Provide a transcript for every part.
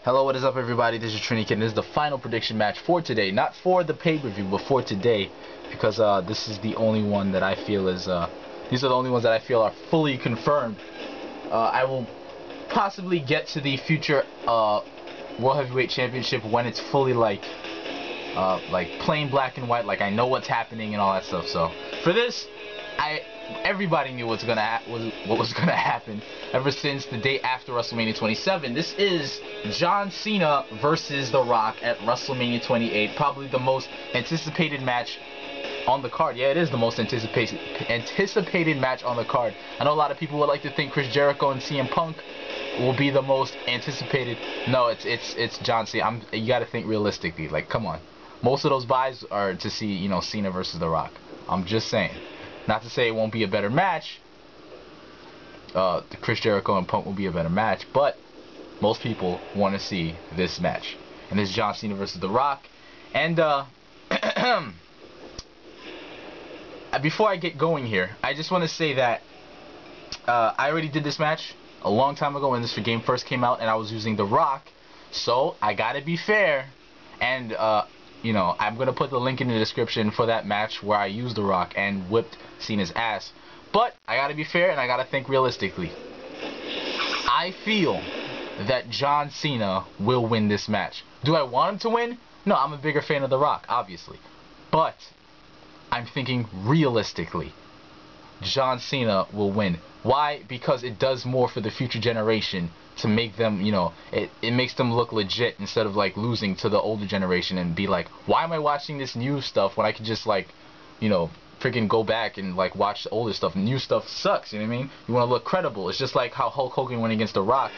Hello, what is up, everybody? This is Trini Kid, and this is the final prediction match for today. Not for the pay-per-view, but for today, because this is the only one that I feel is these are the only ones that I feel are fully confirmed. I will possibly get to the future World Heavyweight Championship when it's fully like plain black and white, like I know what's happening and all that stuff. So for this, everybody knew what was gonna happen ever since the day after WrestleMania 27. This is John Cena versus The Rock at WrestleMania 28, probably the most anticipated match on the card. Yeah, it is the most anticipated match on the card. I know a lot of people would like to think Chris Jericho and CM Punk will be the most anticipated. No, it's John Cena. You got to think realistically. Like, come on. Most of those buys are to see, you know, Cena versus The Rock. I'm just saying. Not to say it won't be a better match. Chris Jericho and Punk will be a better match, but most people want to see this match. And this is John Cena versus The Rock. And before I get going here, I just want to say that I already did this match a long time ago when this game first came out, and I was using The Rock, so I gotta be fair. And you know, I'm gonna put the link in the description for that match where I used The Rock and whipped Cena's ass. But I gotta be fair, and I gotta think realistically. I feel that John Cena will win this match. Do I want him to win? No, I'm a bigger fan of The Rock, obviously. But I'm thinking realistically. John Cena will win. Why? Because it does more for the future generation to make them, you know, it makes them look legit instead of like losing to the older generation and be like, why am I watching this new stuff when I could just like, you know, freaking go back and like watch the older stuff. New stuff sucks, you know what I mean? You want to look credible. It's just like how Hulk Hogan went against The Rock.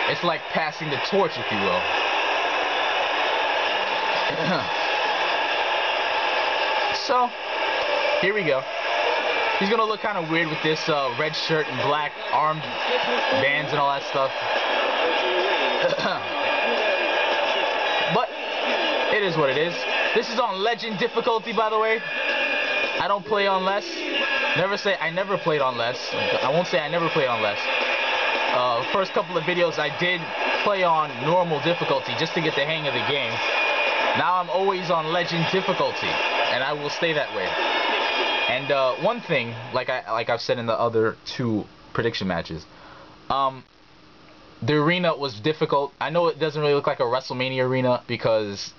It's like passing the torch, if you will. So, here we go. He's going to look kind of weird with this red shirt and black armed bands and all that stuff. But it is what it is. This is on Legend difficulty, by the way. I don't play on less. Never say I never played on less. I won't say I never played on less. First couple of videos I did play on normal difficulty just to get the hang of the game. Now I'm always on Legend difficulty, and I will stay that way. And one thing, like I've said in the other two prediction matches, the arena was difficult. I know it doesn't really look like a WrestleMania arena because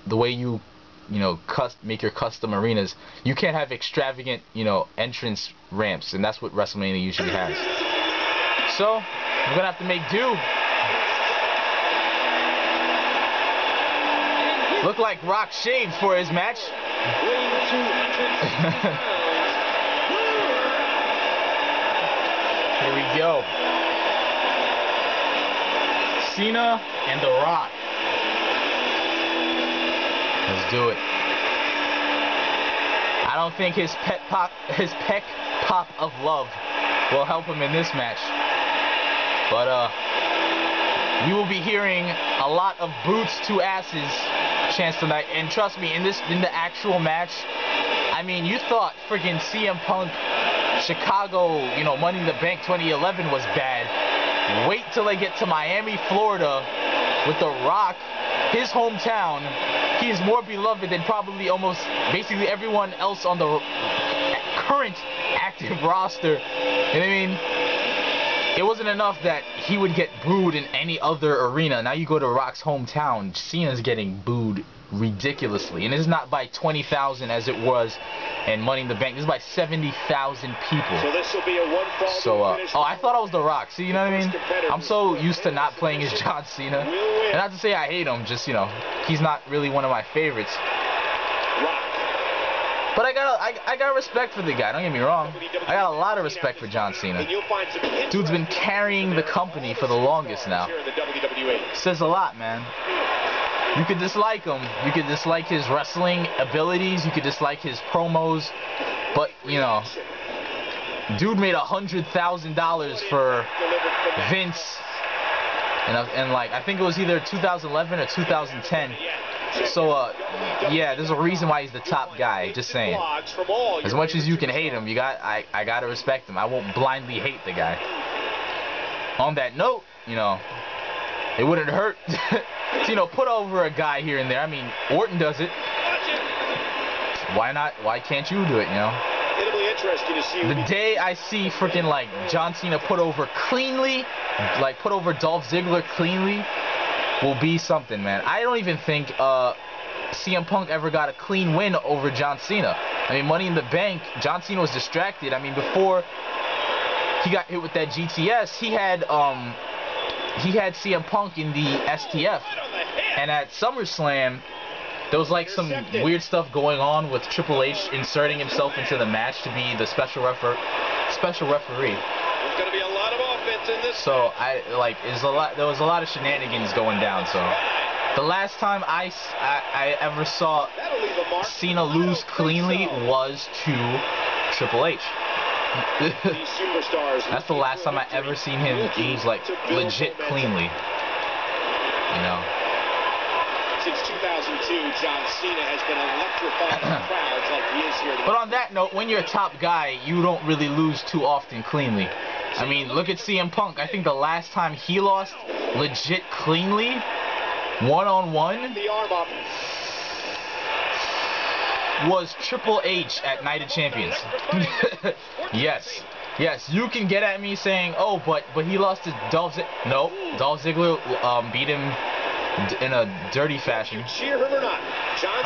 the way you know, make your custom arenas, you can't have extravagant, you know, entrance ramps, and that's what WrestleMania usually has. So I'm gonna have to make do. Look like Rock shaved for his match. Here we go. Cena and The Rock. Let's do it. I don't think his peck pop of love will help him in this match. But we will be hearing a lot of boots to asses chants tonight, and trust me, in the actual match, I mean, you thought friggin' CM Punk Chicago, you know, Money in the Bank 2011 was bad. Wait till they get to Miami, Florida, with The Rock, his hometown. He is more beloved than probably almost basically everyone else on the current active roster. You know what I mean? It wasn't enough that he would get booed in any other arena. Now you go to Rock's hometown, Cena's getting booed ridiculously. And this is not by 20,000 as it was in Money in the Bank. This is by 70,000 people. So this will be a one-fall oh, I thought I was The Rock. See, you know what I mean? I'm so used to not playing as John Cena. And not to say I hate him, just, you know, he's not really one of my favorites. But I got respect for the guy, don't get me wrong. I got a lot of respect for John Cena. Dude's been carrying the company for the longest now. Says a lot, man. You could dislike him. You could dislike his wrestling abilities. You could dislike his promos. But, you know, dude made $100,000 for Vince. And like, I think it was either 2011 or 2010. So, yeah, there's a reason why he's the top guy. Just saying. As much as you can hate him, I gotta respect him. I won't blindly hate the guy. On that note, you know, It wouldn't hurt to, you know, put over a guy here and there. I mean, Orton does it. Why not? Why can't you do it, you know? It'll be interesting to see. The day I see freaking like John Cena put over cleanly, like put over Dolph Ziggler cleanly, will be something, man. I don't even think CM Punk ever got a clean win over John Cena. I mean, Money in the Bank, John Cena was distracted. I mean, before he got hit with that GTS, he had CM Punk in the STF, and at SummerSlam, there was like some weird stuff going on with Triple H inserting himself into the match to be the special referee. There's going to be a lot of offense in this. So there was a lot of shenanigans going down. So the last time I ever saw Cena lose cleanly was to Triple H. That's the last time I ever seen him lose like legit cleanly. You know. Since 2002, John Cena has been electrifying crowds like he is here today. But on that note, when you're a top guy, you don't really lose too often cleanly. I mean, look at CM Punk. I think the last time he lost legit cleanly, one-on-one, was Triple H at Night of Champions. Yes, you can get at me saying, oh, but he lost to Dolph Ziggler. No, Dolph Ziggler beat him in a dirty fashion. Cheer him or not, John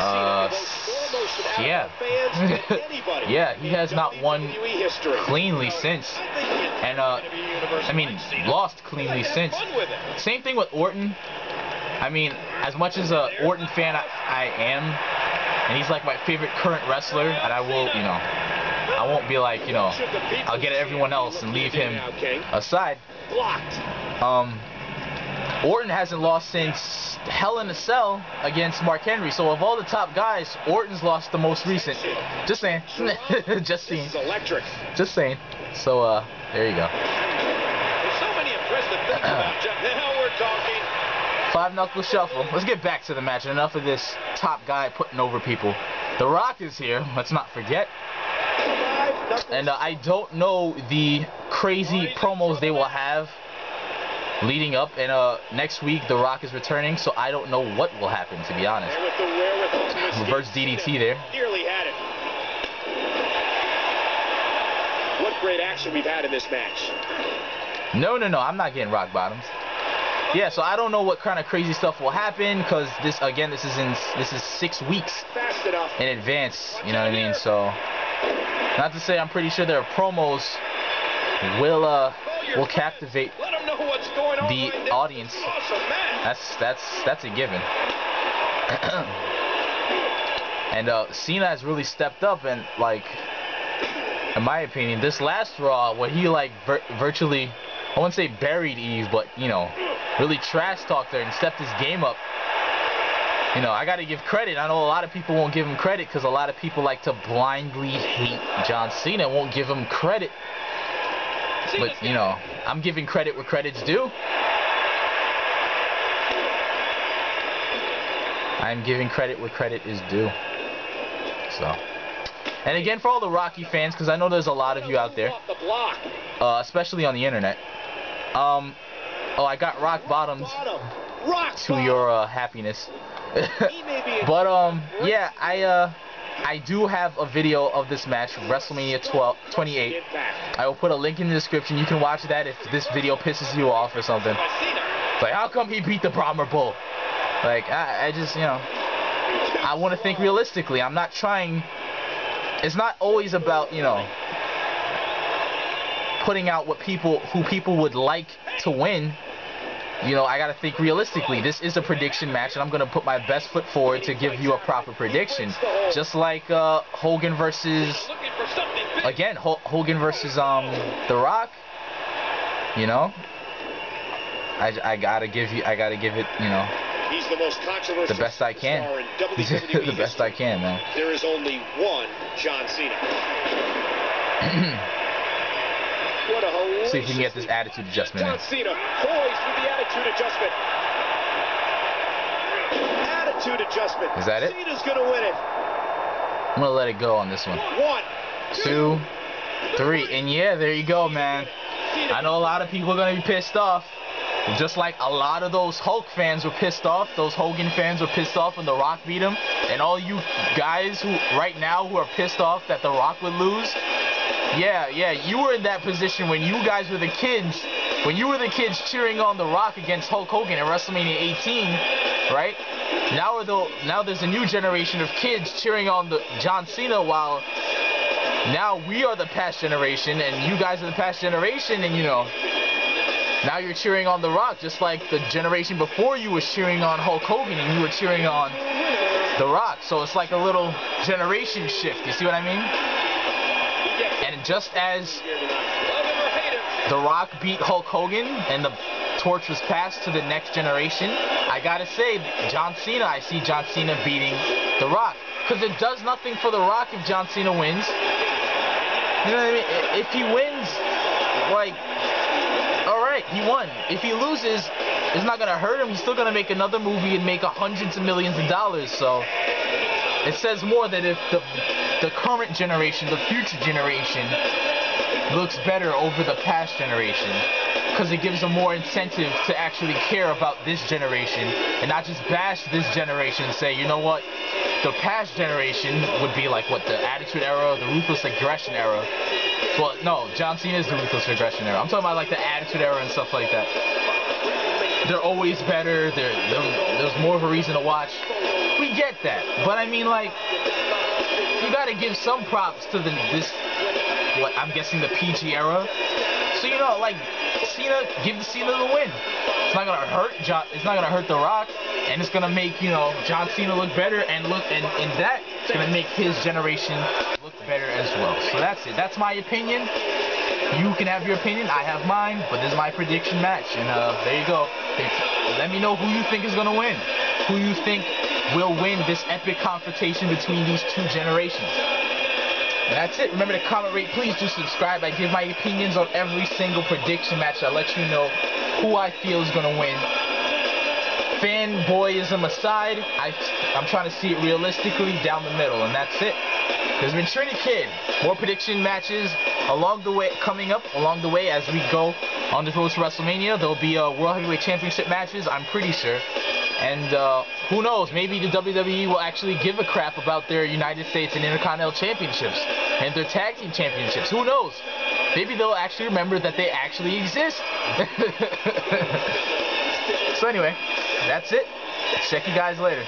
Cena yeah, he has not won cleanly since, and I mean, lost cleanly since. Same thing with Orton. I mean, as much as a Orton fan I am, and he's like my favorite current wrestler, and I will, you know, I won't be like, you know, I'll get everyone else and leave him aside. Orton hasn't lost since Hell in a Cell against Mark Henry. So of all the top guys, Orton's lost the most recent. Just saying. Just saying. Just saying. So there you go. There's so many impressive things about Jeff. Now we're talking. 5-knuckle shuffle. Let's get back to the match. Enough of this top guy putting over people. The Rock is here. Let's not forget. And I don't know the crazy promos they will have leading up, and next week The Rock is returning, so I don't know what will happen, to be honest. Reverse DDT there. Nearly had it. What great action we've had in this match. No, I'm not getting rock bottoms. Yeah, so I don't know what kind of crazy stuff will happen, because this is 6 weeks in advance, you know what I mean? So not to say I'm pretty sure their promos will captivate the audience. That's a given. And Cena has really stepped up, and like, in my opinion, this last Raw where he like virtually, I wouldn't say buried Eve, but you know, really trash talked her and stepped his game up. You know, I gotta give credit. I know a lot of people won't give him credit because a lot of people like to blindly hate John Cena, won't give him credit. But, you know, I'm giving credit where credit's due. I'm giving credit where credit is due. So. And again, for all the Rocky fans, because I know there's a lot of you out there, especially on the internet. Oh, I got rock bottoms to your happiness. But, yeah, I do have a video of this match, Wrestlemania 28. I will put a link in the description. You can watch that if this video pisses you off or something. It's like, how come he beat the Brahma Bull? Like, I just, you know, I want to think realistically. I'm not trying, it's not always about, you know, putting out what who people would like to win. You know, I got to think realistically. This is a prediction match, and I'm going to put my best foot forward to give you a proper prediction. Just like Hogan versus, again, Hogan versus The Rock. You know, I got to give it, you know, he's the most controversial the best I can. The best I can, man. There is only one John Cena. What a hilarious. See if we can get this attitude adjustment in. John Cena poised with the attitude adjustment. Attitude adjustment. Is that it? Cena's going to win it. I'm going to let it go on this one. 1, 2, 3. And yeah, there you go, man. I know a lot of people are going to be pissed off. Just like a lot of those Hulk fans were pissed off, those Hogan fans were pissed off when The Rock beat him, and all you guys who right now who are pissed off that The Rock would lose, yeah, you were in that position when you guys were the kids, when you were the kids cheering on The Rock against Hulk Hogan at WrestleMania 18, right? Now there's a new generation of kids cheering on John Cena, while now we are the past generation, and you guys are the past generation, and you know, now you're cheering on The Rock, just like the generation before you was cheering on Hulk Hogan, and you were cheering on The Rock. So it's like a little generation shift. You see what I mean? And just as The Rock beat Hulk Hogan and the torch was passed to the next generation, I gotta say, John Cena, I see John Cena beating The Rock. Because it does nothing for The Rock if John Cena wins. You know what I mean? If he wins, like, alright, he won. If he loses, it's not gonna hurt him. He's still gonna make another movie and make hundreds of millions of dollars. So it says more that if the current generation, the future generation, looks better over the past generation, because it gives them more incentive to actually care about this generation and not just bash this generation and say, you know what, the past generation would be like what, the Attitude Era, the Ruthless Aggression Era. Well, no, John Cena is the Ruthless Aggression Era. I'm talking about like the Attitude Era and stuff like that. They're always better. There's more of a reason to watch. We get that, but I mean, like, you gotta give some props to this, what I'm guessing the PG era. So you know, like, Cena, give Cena the win. It's not gonna hurt it's not gonna hurt The Rock, and it's gonna make, you know, John Cena look better, and that it's gonna make his generation look better as well. So that's it. That's my opinion. You can have your opinion. I have mine, but this is my prediction match, and there you go. Let me know who you think is gonna win. Who you think will win this epic confrontation between these two generations. And that's it. Remember to comment, rate, please do subscribe. I give my opinions on every single prediction match. I let you know who I feel is going to win. Fanboyism aside, I'm trying to see it realistically down the middle, and that's it. There's been Trini Kid. More prediction matches along the way, coming up along the way as we go on the road to WrestleMania. There'll be World Heavyweight Championship matches, I'm pretty sure. And who knows, maybe the WWE will actually give a crap about their United States and Intercontinental Championships and their Tag Team Championships. Who knows? Maybe they'll actually remember that they actually exist. So anyway, that's it. Check you guys later.